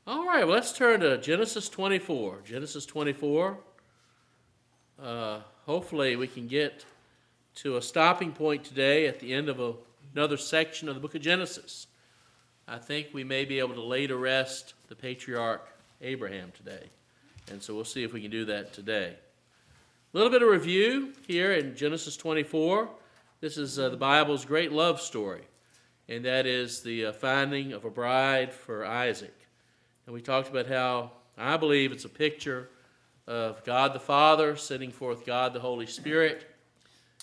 All right, well, let's turn to Genesis 24. Genesis 24. Hopefully we can get to a stopping point today at the end of another section of the book of Genesis. I think we may be able to lay to rest the patriarch Abraham today. And so we'll see if we can do that today. A little bit of review here in Genesis 24. This is the Bible's great love story, and that is the finding of a bride for Isaac. And we talked about how I believe it's a picture of God the Father sending forth God the Holy Spirit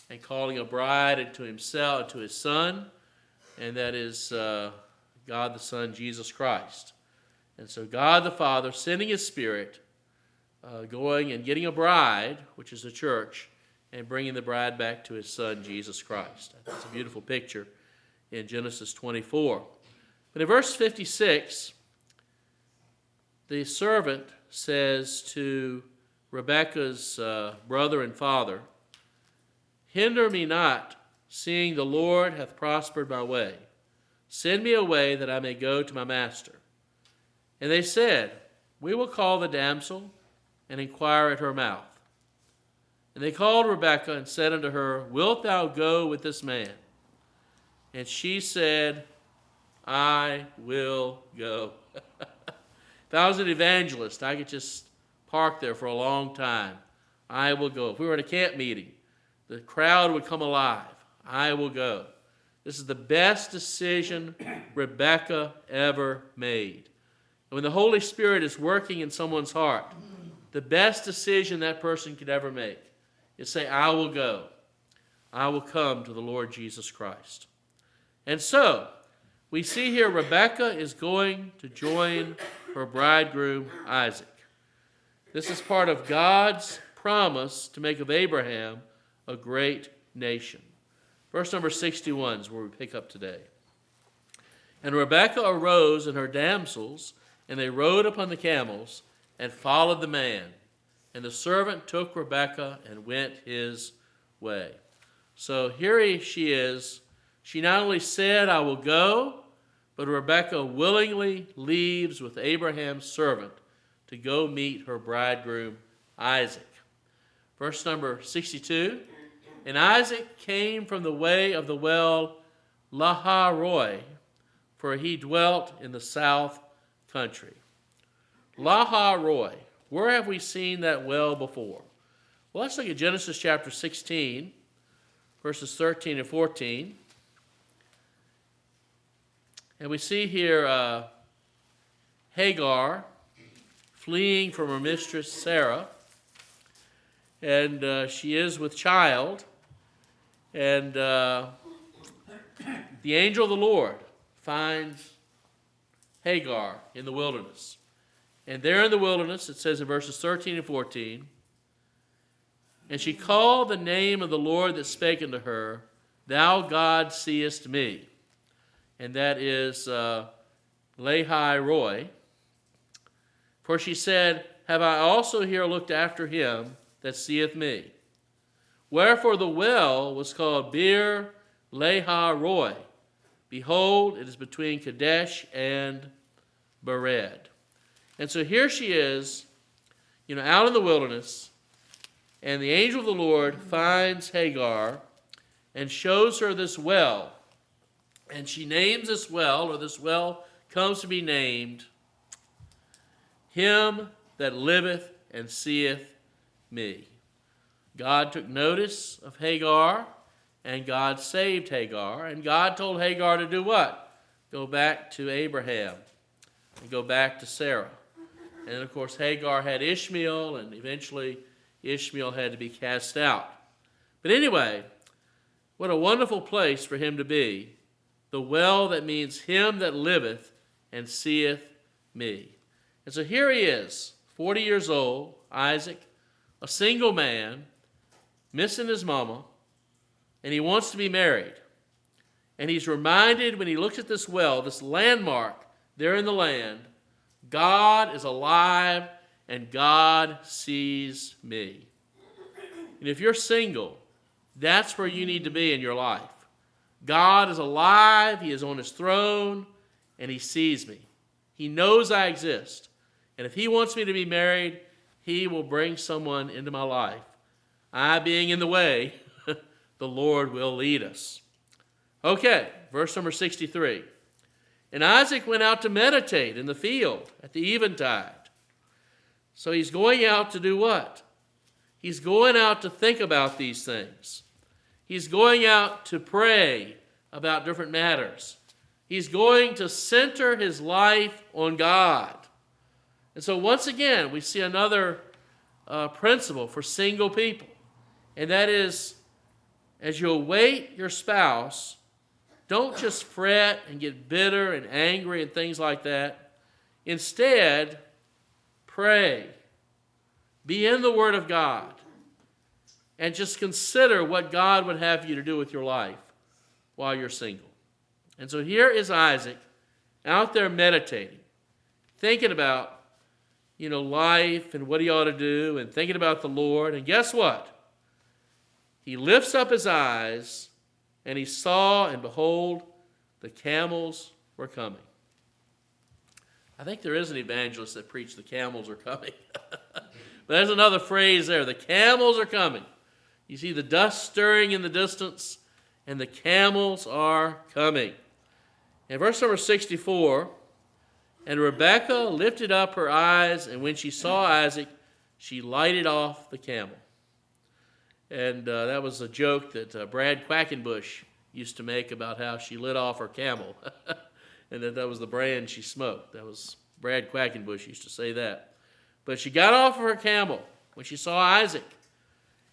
and calling a bride into himself, into his Son, and that is God the Son, Jesus Christ. And so God the Father sending his Spirit, going and getting a bride, which is the church, and bringing the bride back to his Son, Jesus Christ. That's a beautiful picture in Genesis 24. But in verse 56, the servant says to Rebekah's brother and father, "Hinder me not, seeing the Lord hath prospered my way. Send me away that I may go to my master." And they said, "We will call the damsel and inquire at her mouth." And they called Rebekah and said unto her, "Wilt thou go with this man?" And she said, "I will go." If I was an evangelist, I could just park there for a long time. I will go. If we were at a camp meeting, the crowd would come alive. I will go. This is the best decision Rebekah ever made. And when the Holy Spirit is working in someone's heart, the best decision that person could ever make is say, "I will go. I will come to the Lord Jesus Christ." And so, we see here Rebekah is going to join her bridegroom Isaac. This is part of God's promise to make of Abraham a great nation. Verse number 61 is where we pick up today. "And Rebekah arose and her damsels, and they rode upon the camels, and followed the man. And the servant took Rebekah and went his way." So here she is. She not only said, "I will go," but Rebekah willingly leaves with Abraham's servant to go meet her bridegroom Isaac. Verse number 62, "And Isaac came from the way of the well Lahairoi, for he dwelt in the south country." Lahairoi. Where have we seen that well before? Well, let's look at Genesis chapter 16, verses 13 and 14. And we see here Hagar fleeing from her mistress Sarah. And she is with child. And the angel of the Lord finds Hagar in the wilderness. And there in the wilderness, it says in verses 13 and 14, "And she called the name of the Lord that spake unto her, Thou God seest me." And that is Lahairoi. "For she said, Have I also here looked after him that seeth me? Wherefore the well was called Bir Lahairoi. Behold, it is between Kadesh and Bered." And so here she is, out in the wilderness, and the angel of the Lord finds Hagar and shows her this well. And she names this well, or this well comes to be named, "Him that liveth and seeth me." God took notice of Hagar, and God saved Hagar, and God told Hagar to do what? Go back to Abraham and go back to Sarah. And of course, Hagar had Ishmael, and eventually Ishmael had to be cast out. But anyway, what a wonderful place for him to be. The well that means him that liveth and seeth me. And so here he is, 40 years old, Isaac, a single man, missing his mama, and he wants to be married. And he's reminded when he looks at this well, this landmark there in the land, God is alive and God sees me. And if you're single, that's where you need to be in your life. God is alive, he is on his throne, and he sees me. He knows I exist. And if he wants me to be married, he will bring someone into my life. I being in the way, the Lord will lead us. Okay, verse number 63. And Isaac went out to meditate in the field at the eventide. So he's going out to do what? He's going out to think about these things. He's going out to pray about different matters. He's going to center his life on God. And so once again, we see another principle for single people. And that is, as you await your spouse, don't just fret and get bitter and angry and things like that. Instead, pray. Be in the Word of God. And just consider what God would have you to do with your life while you're single. And so here is Isaac out there meditating, thinking about, life and what he ought to do and thinking about the Lord. And guess what? He lifts up his eyes and he saw, and behold, the camels were coming. I think there is an evangelist that preached the camels are coming. But there's another phrase there. The camels are coming. You see the dust stirring in the distance, and the camels are coming. In verse number 64, and Rebekah lifted up her eyes, and when she saw Isaac, she lighted off the camel. And that was a joke that Brad Quackenbush used to make about how she lit off her camel. And that was the brand she smoked. That was Brad Quackenbush used to say that. But she got off of her camel when she saw Isaac.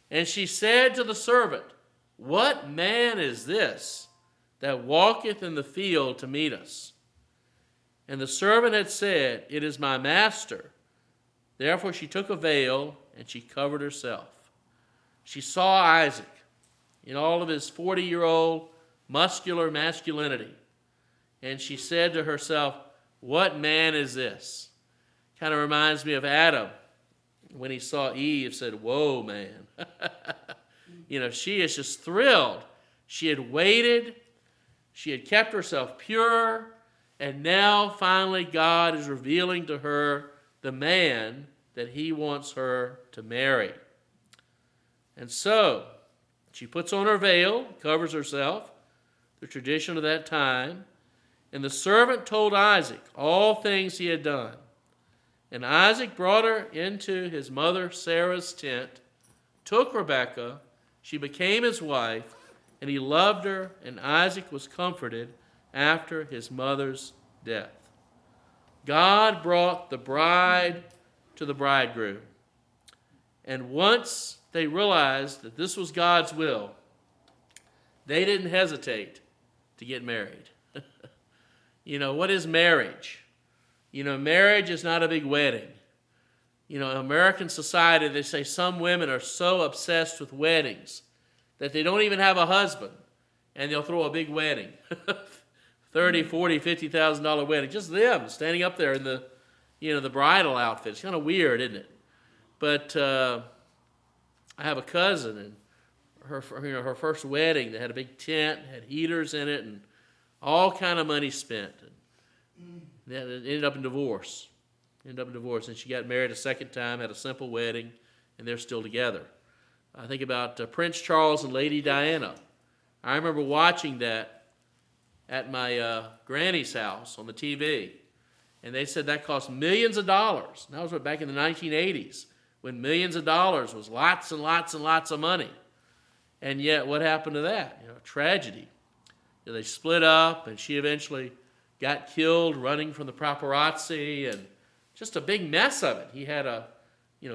And she said to the servant, "What man is this that walketh in the field to meet us?" And the servant had said, "It is my master." Therefore she took a veil and she covered herself. She saw Isaac in all of his 40-year-old muscular masculinity. And she said to herself, "What man is this?" Kind of reminds me of Adam when he saw Eve, said, "Whoa, man." She is just thrilled. She had waited. She had kept herself pure. And now, finally, God is revealing to her the man that he wants her to marry. And so, she puts on her veil, covers herself, the tradition of that time. And the servant told Isaac all things he had done. And Isaac brought her into his mother Sarah's tent, took Rebekah, she became his wife, and he loved her, and Isaac was comforted after his mother's death. God brought the bride to the bridegroom. And once they realized that this was God's will, they didn't hesitate to get married. What is marriage? Marriage is not a big wedding. In American society, they say some women are so obsessed with weddings that they don't even have a husband, and they'll throw a big wedding. $30,000, $40,000, $50,000 wedding. Just them standing up there in the bridal outfit. It's kind of weird, isn't it? But I have a cousin, and her first wedding, they had a big tent, had heaters in it, and all kind of money spent. And it ended up in divorce. And she got married a second time, had a simple wedding, and they're still together. I think about Prince Charles and Lady Diana. I remember watching that at my granny's house on the TV. And they said that cost millions of dollars. And that was back in the 1980s, when millions of dollars was lots and lots and lots of money. And yet, what happened to that? Tragedy. They split up, and she eventually got killed running from the paparazzi, and just a big mess of it. He had a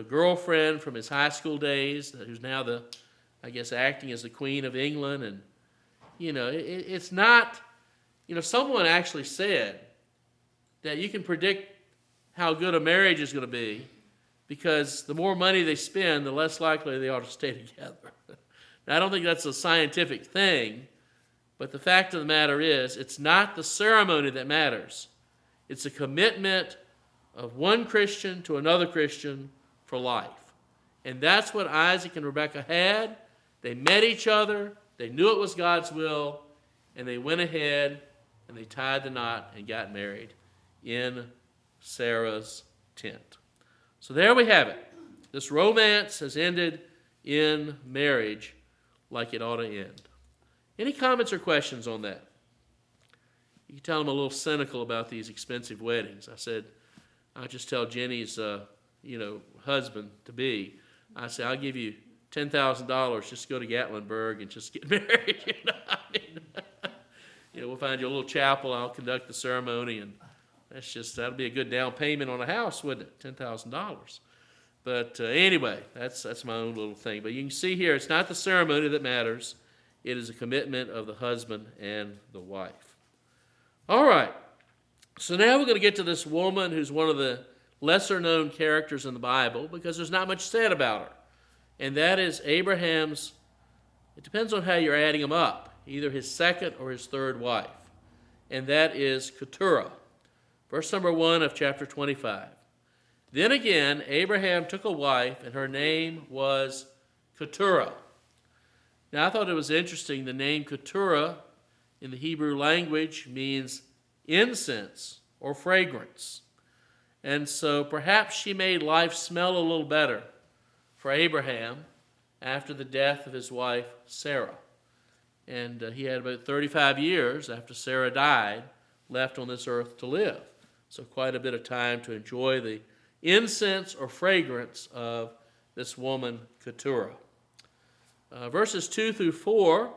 girlfriend from his high school days who's now acting as the Queen of England. And, it's not, someone actually said that you can predict how good a marriage is going to be because the more money they spend, the less likely they are to stay together. Now, I don't think that's a scientific thing, but the fact of the matter is, it's not the ceremony that matters. It's a commitment of one Christian to another Christian for life. And that's what Isaac and Rebekah had. They met each other, they knew it was God's will, and they went ahead and they tied the knot and got married in Sarah's tent. So there we have it. This romance has ended in marriage like it ought to end. Any comments or questions on that? You can tell I'm a little cynical about these expensive weddings. I just tell Jenny's, husband-to-be, I say, I'll give you $10,000 just to go to Gatlinburg and just get married. We'll find you a little chapel. I'll conduct the ceremony, and that'll be a good down payment on a house, wouldn't it? $10,000. But anyway, that's my own little thing. But you can see here, it's not the ceremony that matters. It is a commitment of the husband and the wife. All right. So now we're going to get to this woman who's one of the lesser-known characters in the Bible because there's not much said about her. And that is Abraham's, it depends on how you're adding them up, either his second or his third wife. And that is Keturah. Verse number 1 of chapter 25. Then again, Abraham took a wife, and her name was Keturah. Now, I thought it was interesting. The name Keturah in the Hebrew language means incense or fragrance. And so perhaps she made life smell a little better for Abraham after the death of his wife, Sarah. And he had about 35 years after Sarah died left on this earth to live. So quite a bit of time to enjoy the incense or fragrance of this woman, Keturah. Verses 2 through 4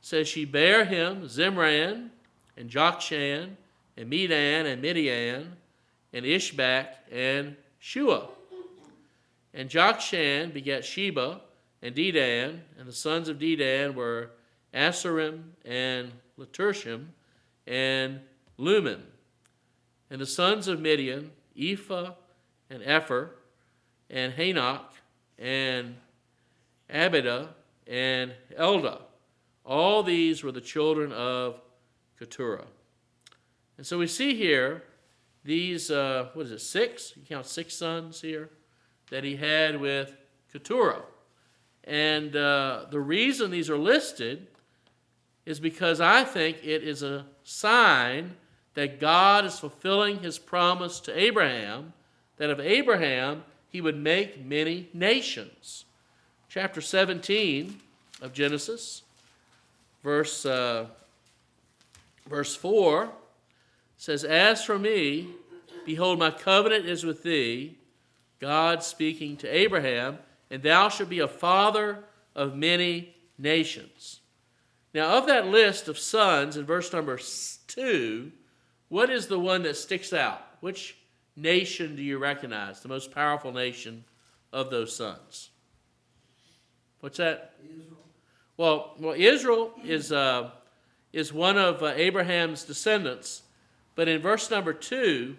says she bare him Zimran and Jokshan and Medan and Midian and Ishbak and Shua. And Jokshan begat Sheba and Dedan, and the sons of Dedan were Asarim and Leturshim and Lumen. And the sons of Midian, Ephah and Epher and Hanok and Abida and Eldah. All these were the children of Keturah. And so we see here these, 6? You count 6 sons here that he had with Keturah. And the reason these are listed is because I think it is a sign that God is fulfilling his promise to Abraham, that of Abraham he would make many nations. Chapter 17 of Genesis, verse 4, says, As for me, behold, my covenant is with thee, God speaking to Abraham, and thou shalt be a father of many nations. Now, of that list of sons in verse number 2, what is the one that sticks out? Which nation do you recognize, the most powerful nation of those sons? What's that? Israel. Well, Israel is one of Abraham's descendants, but in verse number 2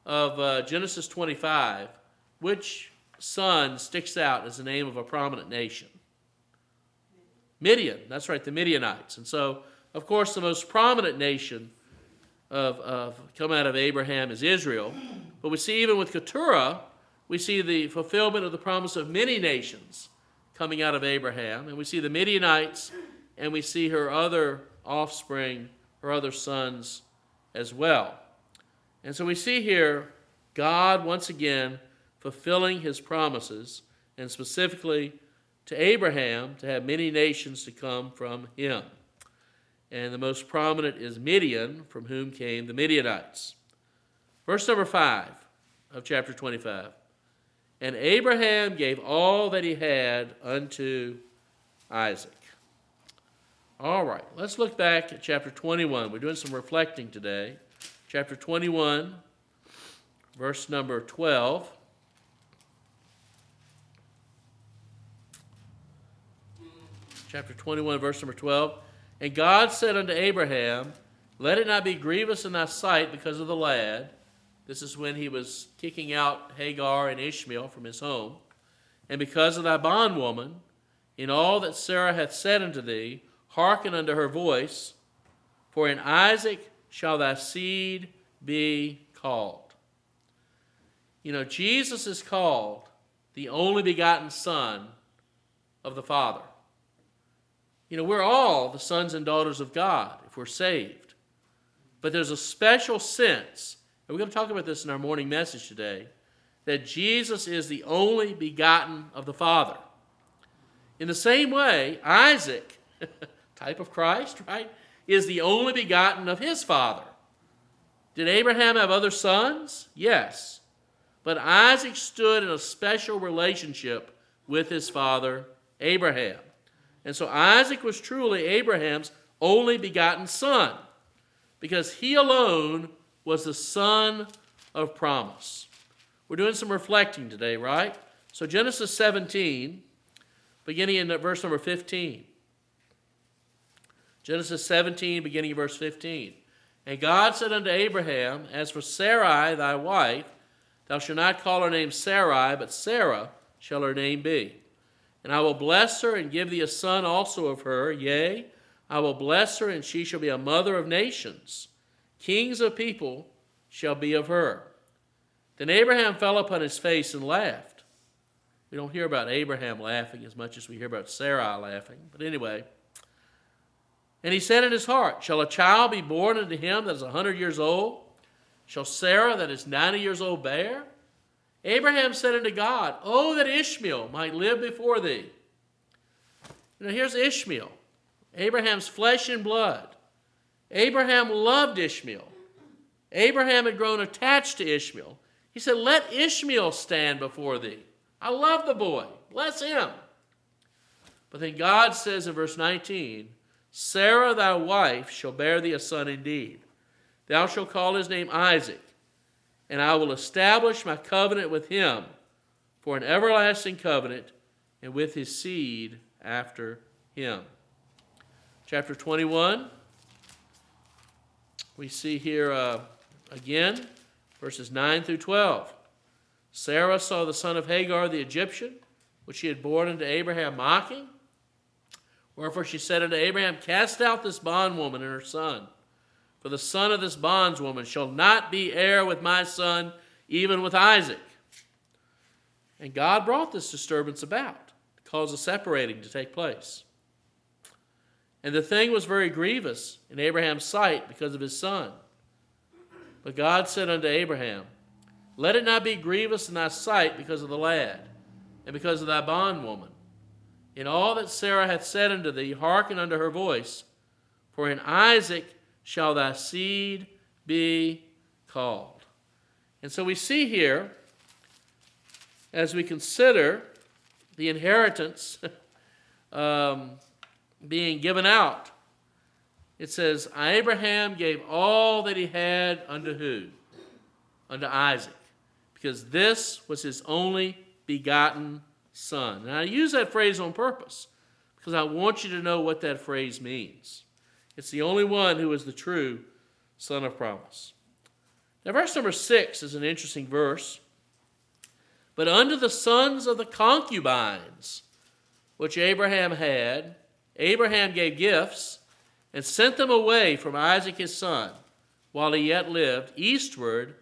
of Genesis 25, which son sticks out as the name of a prominent nation? Midian. That's right, the Midianites. And so, of course, the most prominent nation of come out of Abraham is Israel. But we see even with Keturah, we see the fulfillment of the promise of many nations coming out of Abraham. And we see the Midianites, and we see her other offspring, her other sons as well. And so we see here God once again fulfilling his promises, and specifically to Abraham to have many nations to come from him. And the most prominent is Midian, from whom came the Midianites. Verse number 5 of chapter 25. And Abraham gave all that he had unto Isaac. All right, let's look back at chapter 21. We're doing some reflecting today. Chapter 21, verse number 12. Chapter 21, verse number 12. And God said unto Abraham, Let it not be grievous in thy sight because of the lad. This is when he was kicking out Hagar and Ishmael from his home. And because of thy bondwoman, in all that Sarah hath said unto thee, hearken unto her voice, for in Isaac shall thy seed be called. You know, Jesus is called the only begotten Son of the Father. You know, we're all the sons and daughters of God if we're saved. But there's a special sense and we're going to talk about this in our morning message today, that Jesus is the only begotten of the Father. In the same way, Isaac, type of Christ, right, is the only begotten of his father. Did Abraham have other sons? Yes. But Isaac stood in a special relationship with his father, Abraham. And so Isaac was truly Abraham's only begotten son, because he alone was the son of promise. We're doing some reflecting today, right? So Genesis 17, beginning in verse number 15. Genesis 17, beginning in verse 15. And God said unto Abraham, As for Sarai thy wife, thou shalt not call her name Sarai, but Sarah shall her name be. And I will bless her and give thee a son also of her. Yea, I will bless her, and she shall be a mother of nations. Kings of people shall be of her. Then Abraham fell upon his face and laughed. We don't hear about Abraham laughing as much as we hear about Sarai laughing. But anyway. And he said in his heart, Shall a child be born unto him that is 100 years old? Shall Sarah that is 90 years old bear? Abraham said unto God, Oh, that Ishmael might live before thee. Here's Ishmael, Abraham's flesh and blood. Abraham loved Ishmael. Abraham had grown attached to Ishmael. He said, Let Ishmael stand before thee. I love the boy. Bless him. But then God says in verse 19, Sarah thy wife shall bear thee a son indeed. Thou shalt call his name Isaac, and I will establish my covenant with him for an everlasting covenant, and with his seed after him. Chapter 21, we see here again, verses 9 through 12. Sarah saw the son of Hagar the Egyptian, which she had borne unto Abraham, mocking. Wherefore she said unto Abraham, Cast out this bondwoman and her son, for the son of this bondwoman shall not be heir with my son, even with Isaac. And God brought this disturbance about, to cause a separating to take place. And the thing was very grievous in Abraham's sight because of his son. But God said unto Abraham, Let it not be grievous in thy sight because of the lad, and because of thy bondwoman. In all that Sarah hath said unto thee, hearken unto her voice, for in Isaac shall thy seed be called. And so we see here, as we consider the inheritance being given out, it says, Abraham gave all that he had unto who? Unto Isaac, because this was his only begotten son. And I use that phrase on purpose because I want you to know what that phrase means. It's the only one who is the true son of promise. Now, verse number 6 is an interesting verse. But unto the sons of the concubines which Abraham had, Abraham gave gifts and sent them away from Isaac his son, while he yet lived, eastward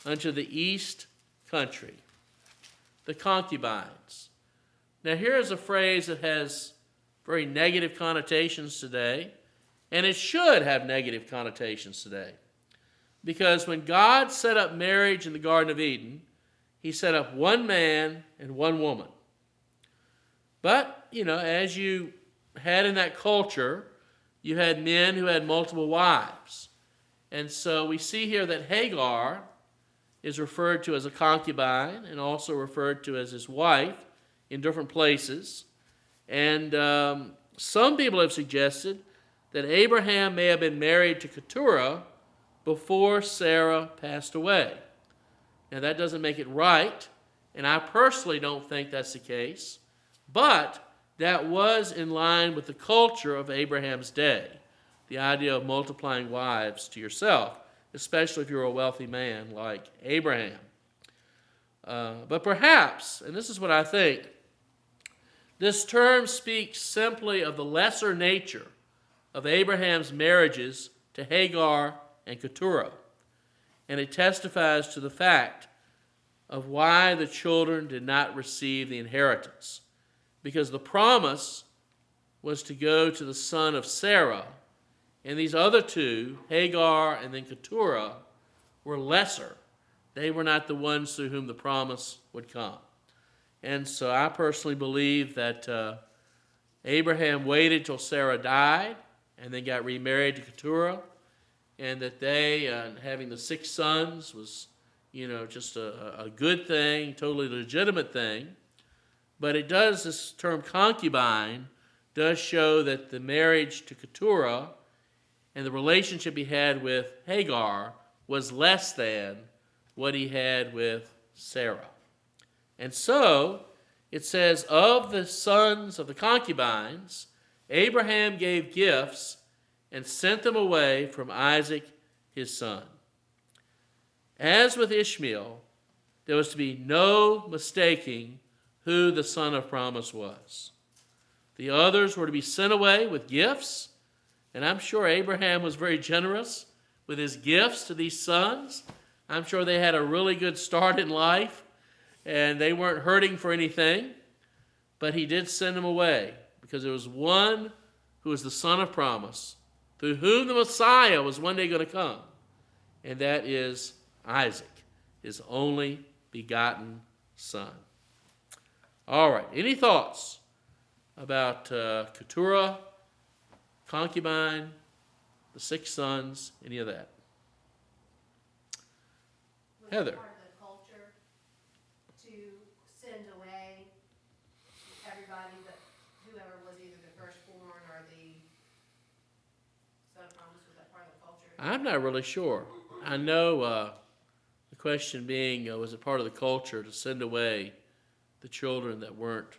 unto the east country. The concubines. Now here is a phrase that has very negative connotations today, and it should have negative connotations today. Because when God set up marriage in the Garden of Eden, he set up one man and one woman. But, as you had in that culture, you had men who had multiple wives. And so we see here that Hagar is referred to as a concubine and also referred to as his wife in different places. And some people have suggested that Abraham may have been married to Keturah before Sarah passed away. Now that doesn't make it right, and I personally don't think that's the case, but that was in line with the culture of Abraham's day, the idea of multiplying wives to yourself, especially if you're a wealthy man like Abraham. But perhaps, and this is what I think, this term speaks simply of the lesser nature of Abraham's marriages to Hagar and Keturah, and it testifies to the fact of why the children did not receive the inheritance, because the promise was to go to the son of Sarah, and these other two, Hagar and then Keturah, were lesser. They were not the ones through whom the promise would come. And so I personally believe that Abraham waited till Sarah died and then got remarried to Keturah, and that they, having the 6 sons was, just a good thing, totally legitimate thing. But it does, this term concubine, does show that the marriage to Keturah and the relationship he had with Hagar was less than what he had with Sarah. And so, it says, of the sons of the concubines, Abraham gave gifts and sent them away from Isaac his son. As with Ishmael, there was to be no mistaking who the son of promise was. The others were to be sent away with gifts, and I'm sure Abraham was very generous with his gifts to these sons. I'm sure they had a really good start in life, and they weren't hurting for anything, but he did send them away because there was one who was the son of promise, through whom the Messiah was one day going to come, and that is Isaac, his only begotten son. All right, any thoughts about Keturah, concubine, the 6 sons, any of that? Was Heather. it part of the culture to send away everybody, but whoever was either the firstborn or the son of promise? Was that part of the culture? I'm not really sure. I know the question being, was it part of the culture to send away the children that weren't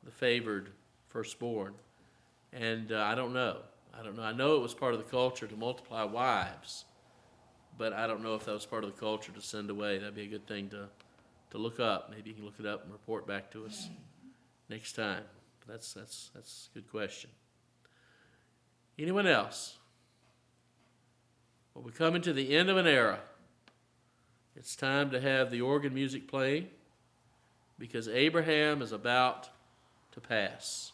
the favored firstborn? And I don't know. I know it was part of the culture to multiply wives, but I don't know if that was part of the culture to send away. That'd be a good thing to look up. Maybe you can look it up and report back to us next time. That's a good question. Anyone else? Well, we're coming to the end of an era. It's time to have the organ music playing because Abraham is about to pass.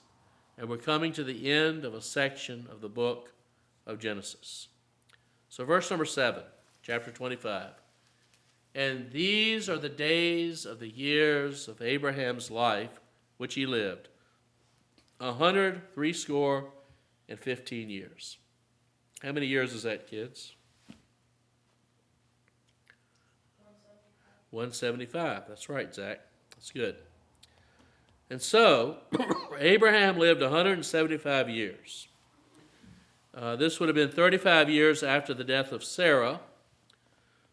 And we're coming to the end of a section of the book of Genesis. So verse number 7, chapter 25. And these are the days of the years of Abraham's life, which he lived, 160 years. How many years is that, kids? 175. That's right, Zach. That's good. And so, Abraham lived 175 years. This would have been 35 years after the death of Sarah,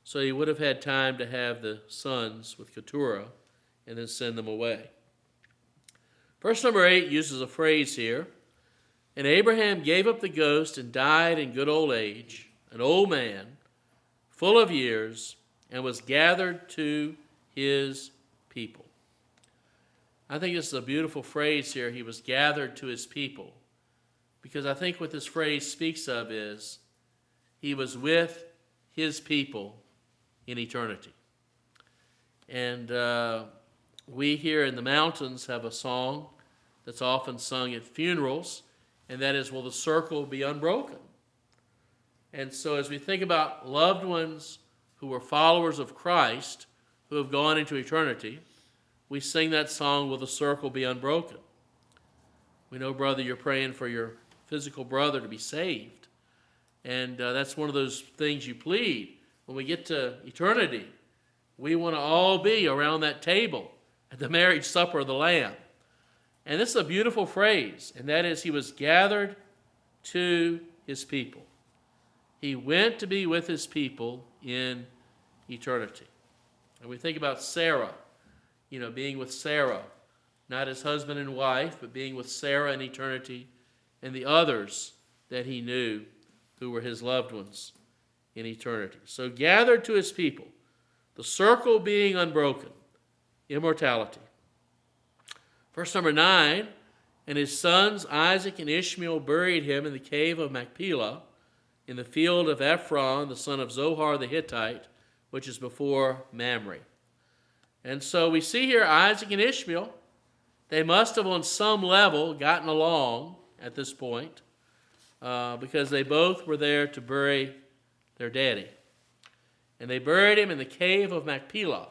so he would have had time to have the sons with Keturah and then send them away. Verse number 8 uses a phrase here, and Abraham gave up the ghost and died in good old age, an old man, full of years, and was gathered to his people. I think this is a beautiful phrase here. He was gathered to his people. Because I think what this phrase speaks of is he was with his people in eternity. And we here in the mountains have a song that's often sung at funerals, and that is, will the circle be unbroken? And so as we think about loved ones who were followers of Christ, who have gone into eternity, we sing that song, will the circle be unbroken? We know, brother, you're praying for your physical brother to be saved. And that's one of those things you plead. When we get to eternity, we want to all be around that table at the marriage supper of the Lamb. And this is a beautiful phrase, and that is, he was gathered to his people. He went to be with his people in eternity. And we think about Sarah, being with Sarah, not as husband and wife, but being with Sarah in eternity, and the others that he knew who were his loved ones in eternity. So gathered to his people, the circle being unbroken, immortality. Verse number 9, and his sons Isaac and Ishmael buried him in the cave of Machpelah, in the field of Ephron, the son of Zohar the Hittite, which is before Mamre. And so we see here Isaac and Ishmael. They must have on some level gotten along at this point because they both were there to bury their daddy. And they buried him in the cave of Machpelah.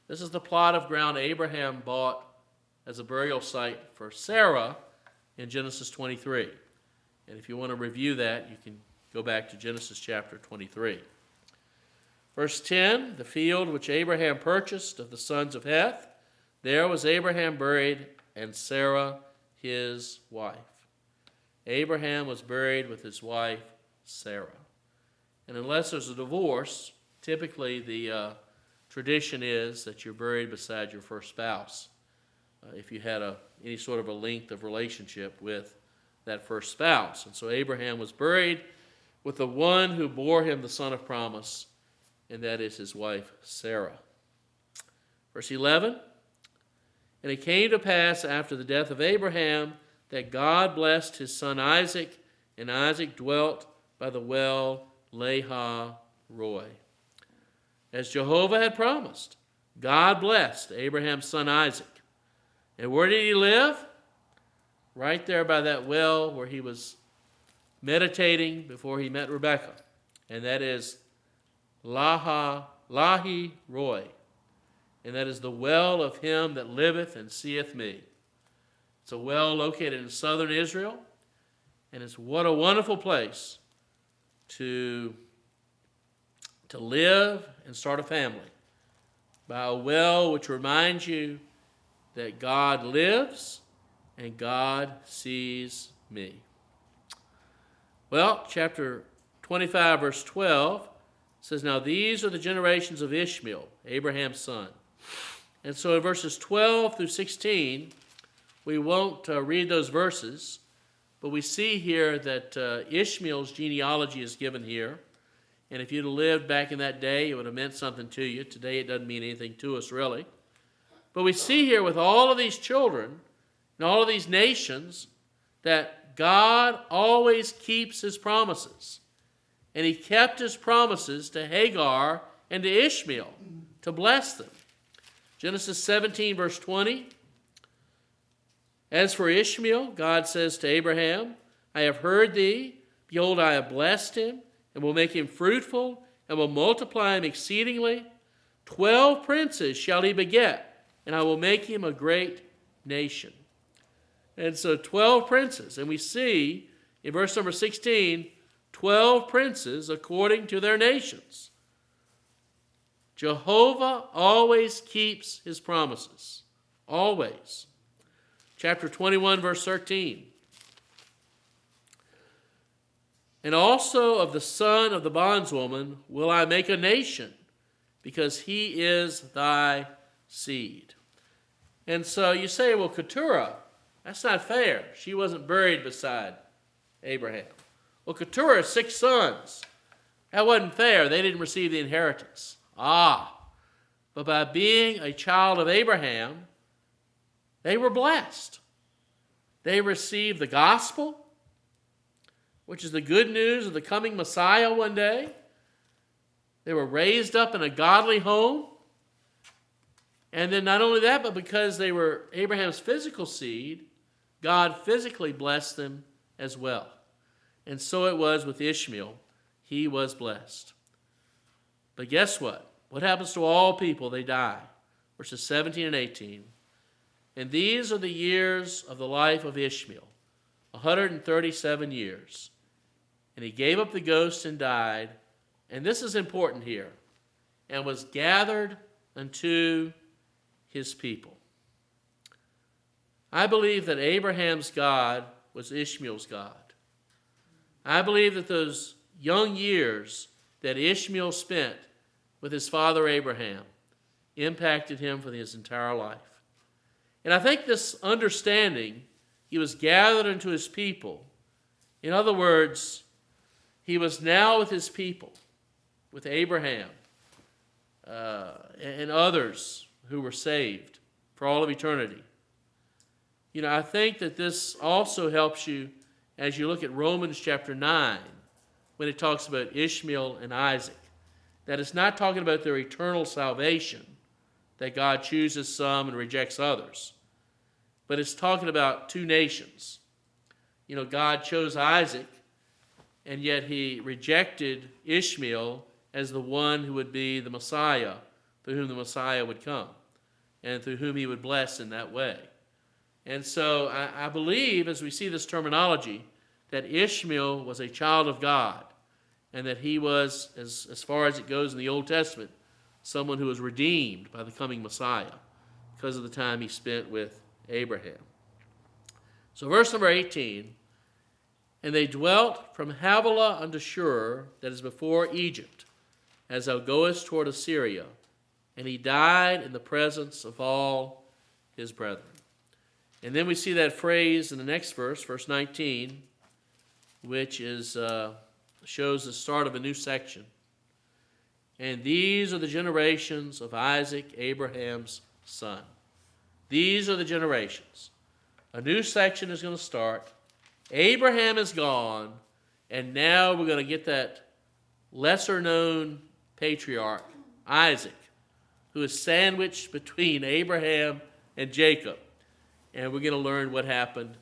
This is the plot of ground Abraham bought as a burial site for Sarah in Genesis 23. And if you want to review that, you can go back to Genesis chapter 23. Verse 10, the field which Abraham purchased of the sons of Heth, there was Abraham buried, and Sarah his wife. Abraham was buried with his wife Sarah. And unless there's a divorce, typically the tradition is that you're buried beside your first spouse, if you had any sort of a length of relationship with that first spouse. And so Abraham was buried with the one who bore him the son of promise, and that is his wife Sarah. Verse 11, and it came to pass after the death of Abraham that God blessed his son Isaac, and Isaac dwelt by the well Lahai-roi. As Jehovah had promised, God blessed Abraham's son Isaac. And where did he live? Right there by that well where he was meditating before he met Rebekah. And that is Lahai-roi. And that is the well of him that liveth and seeth me. It's a well located in southern Israel. And it's what a wonderful place to live and start a family. By a well which reminds you that God lives and God sees me. Well, chapter 25, verse 12 says, now these are the generations of Ishmael, Abraham's son. And so in verses 12 through 16, we won't read those verses, but we see here that Ishmael's genealogy is given here. And if you'd have lived back in that day, it would have meant something to you. Today it doesn't mean anything to us, really. But we see here with all of these children and all of these nations that God always keeps his promises. And he kept his promises to Hagar and to Ishmael to bless them. Genesis 17, verse 20. As for Ishmael, God says to Abraham, I have heard thee. Behold, I have blessed him, and will make him fruitful, and will multiply him exceedingly. 12 princes shall he beget, and I will make him a great nation. And so 12 princes. And we see in verse number 16, 12 princes according to their nations. Jehovah always keeps his promises. Always. Chapter 21, verse 13. And also of the son of the bondwoman will I make a nation, because he is thy seed. And so you say, well, Keturah, that's not fair. She wasn't buried beside Abraham. Well, Keturah has 6 sons. That wasn't fair. They didn't receive the inheritance. But by being a child of Abraham, they were blessed. They received the gospel, which is the good news of the coming Messiah one day. They were raised up in a godly home. And then not only that, but because they were Abraham's physical seed, God physically blessed them as well. And so it was with Ishmael. He was blessed. But guess what? What happens to all people? They die. Verses 17 and 18. And these are the years of the life of Ishmael, 137 years. And he gave up the ghost and died. And this is important here. And was gathered unto his people. I believe that Abraham's God was Ishmael's God. I believe that those young years that Ishmael spent with his father Abraham impacted him for his entire life. And I think this understanding, he was gathered unto his people. In other words, he was now with his people, with Abraham and others who were saved for all of eternity. You know, I think that this also helps you as you look at Romans chapter 9, when it talks about Ishmael and Isaac. That it's not talking about their eternal salvation, that God chooses some and rejects others. But it's talking about 2 nations. You know, God chose Isaac, and yet he rejected Ishmael as the one who would be the Messiah, through whom the Messiah would come, and through whom he would bless in that way. And so I believe, as we see this terminology, that Ishmael was a child of God, and that he was, as far as it goes in the Old Testament, someone who was redeemed by the coming Messiah because of the time he spent with Abraham. So verse number 18, and they dwelt from Havilah unto Shur, that is before Egypt, as thou goest toward Assyria, and he died in the presence of all his brethren. And then we see that phrase in the next verse, verse 19, which is shows the start of a new section. And these are the generations of Isaac, Abraham's son. These are the generations. A new section is going to start. Abraham is gone, and now we're going to get that lesser-known patriarch, Isaac, who is sandwiched between Abraham and Jacob. And we're going to learn what happened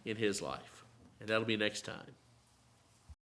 in his life. And that'll be next time.